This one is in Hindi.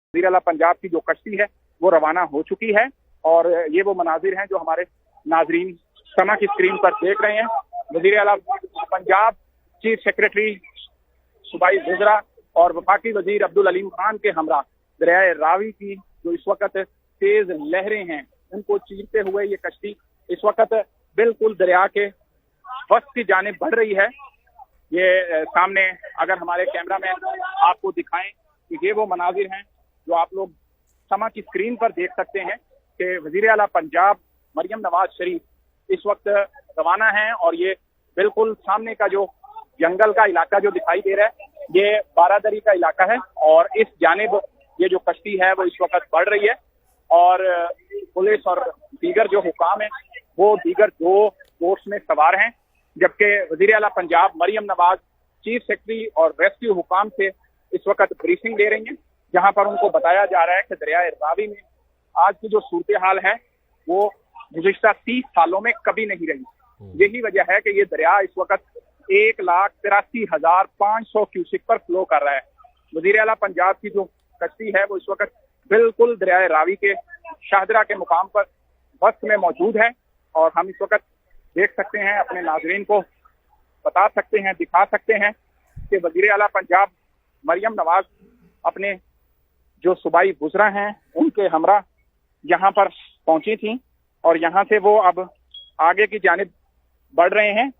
वज़ीर आला पंजाब की जो कश्ती है वो रवाना हो चुकी है और ये वो मनाजिर हैं जो हमारे नाजरीन समा की स्क्रीन पर देख रहे हैं। वज़ीर आला पंजाब, चीफ सेक्रेटरी सूबाई वज़रा और वफाकी वजीर अब्दुल अलीम खान के हमरा दरियाए रावी की जो इस वक्त तेज लहरें हैं उनको चीरते हुए ये कश्ती इस वक्त बिल्कुल दरिया के वस्त की जानिब बढ़ रही है। ये सामने अगर हमारे कैमरा में आपको दिखाएं कि ये वो मनाजिर हैं जो आप लोग समा की स्क्रीन पर देख सकते हैं कि वज़ीर आला पंजाब मरियम नवाज शरीफ इस वक्त रवाना है और ये बिल्कुल सामने का जो जंगल का इलाका जो दिखाई दे रहा है ये बारादरी का इलाका है और इस जानिब ये जो कश्ती है वो इस वक्त बढ़ रही है और पुलिस और दीगर जो हुकाम है वो दीगर दो बोट्स में सवार हैं, जबकि वज़ीर आला पंजाब मरियम नवाज चीफ सेक्रेटरी और रेस्क्यू हुकाम से इस वक्त ब्रीफिंग दे रही हैं, जहां पर उनको बताया जा रहा है कि दरियाए रावी में आज की जो सूरत हाल है वो गुज़िश्ता 30 सालों में कभी नहीं रही। यही वजह है कि ये दरिया इस वक्त 1,83,500 क्यूसिक पर फ्लो कर रहा है। वज़ीर आला पंजाब की जो कश्ती है वो इस वक्त बिल्कुल दरियाए रावी के शाहदरा के मुकाम पर वक्त में मौजूद है और हम इस वक्त देख सकते हैं, अपने नाजरीन को बता सकते हैं, दिखा सकते हैं कि वज़ीर आला पंजाब मरियम नवाज अपने जो सूबाई वज़रा हैं उनके हमरा यहाँ पर पहुंची थी और यहाँ से वो अब आगे की जानिब बढ़ रहे हैं